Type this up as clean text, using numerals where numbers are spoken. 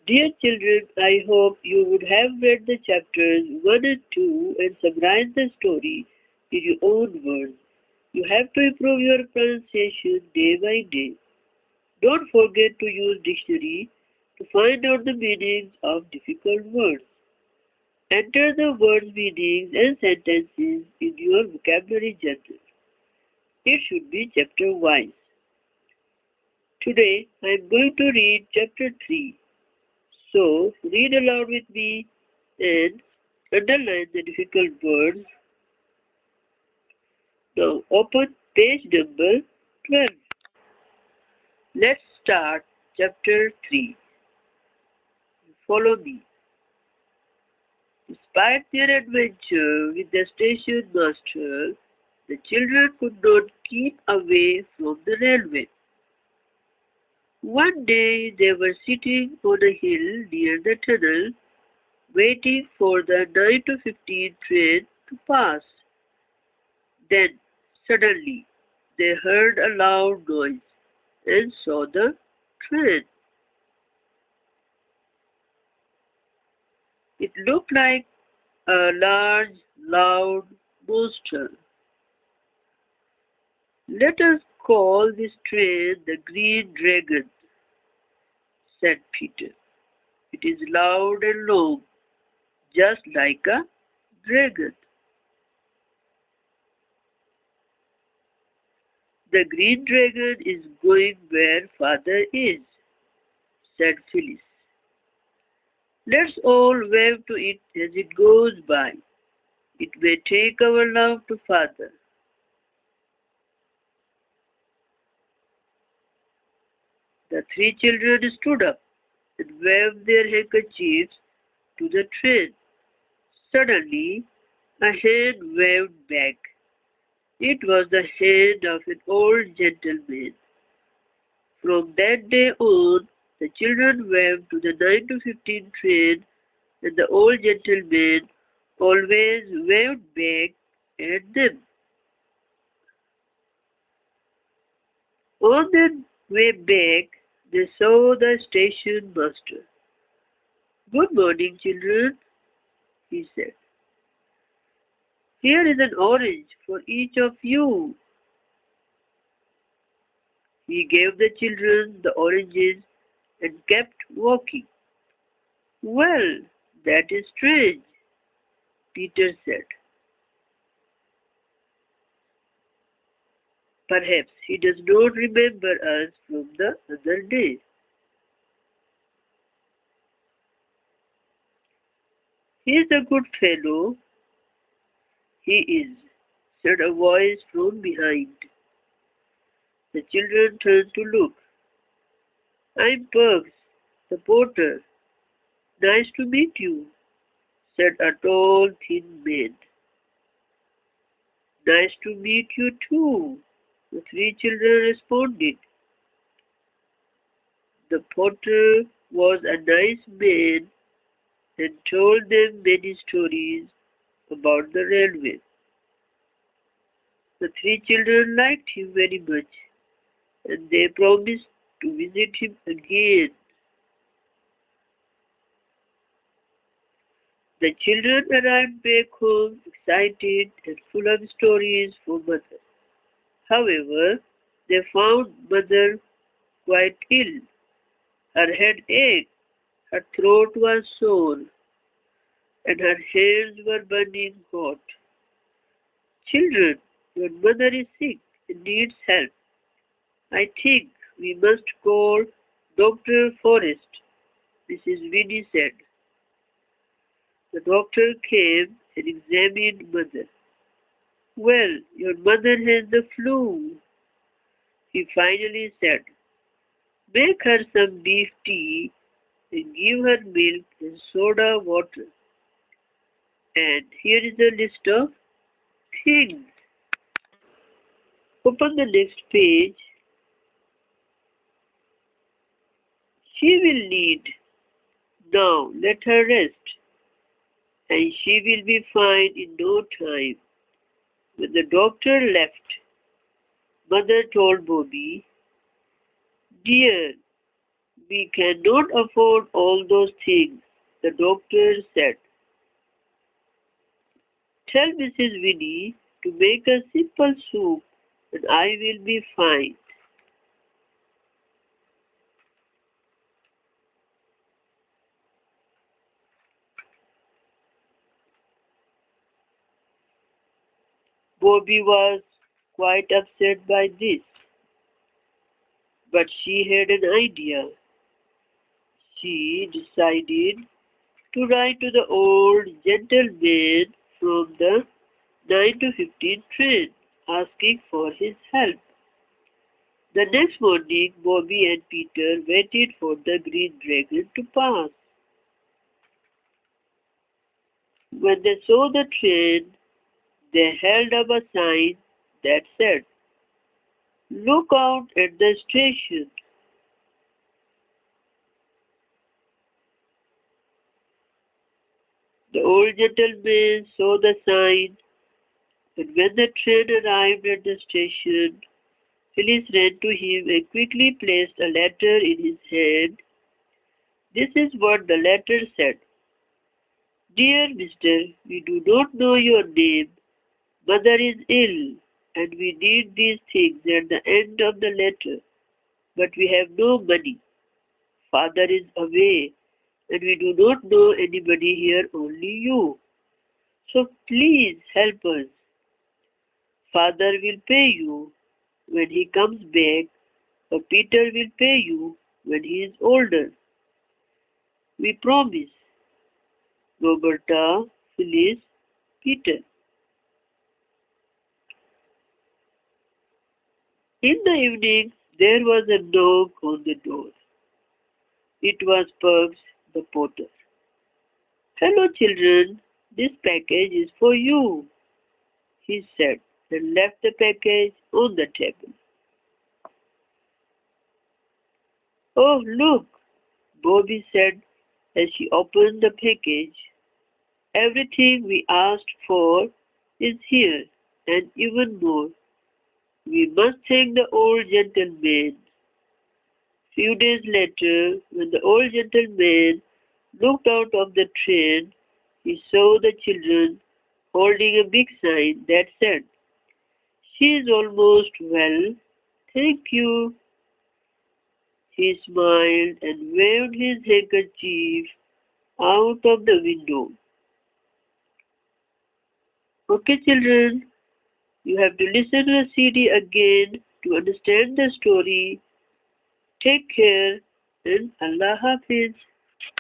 Dear children, I hope you would have read the chapters 1 and 2 and summarized the story in your own words. You have to improve your pronunciation day by day. Don't forget to use dictionary to find out the meanings of difficult words. Enter the words meanings and sentences in your vocabulary journal. It should be chapter wise. Today I am going to read chapter 3. So read aloud with me and underline the difficult words. Now open page number 12. Let's start chapter 3. Follow me. Despite their adventure with the station master, the children could not keep away from the railway. One day they were sitting on a hill near the tunnel, waiting for the 9 to 15 train to pass. Then, suddenly, they heard a loud noise and saw the train. It looked like a large, loud monster. Let us call this train the Green Dragon, said Peter. It is loud and long, just like a dragon. The Green Dragon is going where Father is, said Phyllis. Let's all wave to it as it goes by. It may take our love to Father. The three children stood up and waved their handkerchiefs to the train. Suddenly, a hand waved back. It was the hand of an old gentleman. From that day on, the children waved to the 9 to 15 train, and the old gentleman always waved back at them. On their way back, they saw the station master. Good morning, children, he said. Here is an orange for each of you. He gave the children the oranges and kept walking. Well, that is strange, Peter said. Perhaps he does not remember us from the other day. He is a good fellow. He is, said a voice from behind. The children turned to look. I'm Pugs, the porter. Nice to meet you, said a tall, thin man. Nice to meet you too, the three children responded. The porter was a nice man and told them many stories about the railway. The three children liked him very much, and they promised to visit him again. The children arrived back home excited and full of stories for Mother. However, they found Mother quite ill. Her head ached, her throat was sore, and her hands were burning hot. Children, your mother is sick and needs help. I think we must call Dr. Forrest, Mrs. Winnie said. The doctor came and examined Mother. Well, your mother has the flu, he finally said. Make her some beef tea and give her milk and soda water. And here is a list of things. Open the next page. She will need. Now let her rest, and she will be fine in no time. When the doctor left, Mother told Bobby, Dear, We cannot afford all those things, the doctor said. Tell Mrs. Winnie to make a simple soup and I will be fine. Bobby was quite upset by this, but she had an idea. She decided to write to the old gentleman from the 9 to 15 train, asking for his help. The next morning, Bobby and Peter waited for the green dragon to pass. When they saw the train, they held up a sign that said, "Look out at the station." The old gentleman saw the sign, and when the train arrived at the station, Phyllis ran to him and quickly placed a letter in his hand. This is what the letter said. "Dear Mister, we do not know your name. Mother is ill, and we need these things at the end of the letter, but we have no money. Father is away, and we do not know anybody here, only you. So please help us. Father will pay you when he comes back, or Peter will pay you when he is older. We promise. Roberta, Phyllis, Peter." In the evening, there was a knock on the door. It was Pugs the porter. "Hello, children. This package is for you," he said, and left the package on the table. "Oh, look," Bobby said as she opened the package. "Everything we asked for is here, and even more. We must thank the old gentleman." Few days later, when the old gentleman looked out of the train, he saw the children holding a big sign that said, "She is almost well, thank you." He smiled and waved his handkerchief out of the window. Okay, children, you have to listen to the CD again to understand the story. Take care and Allah Hafiz.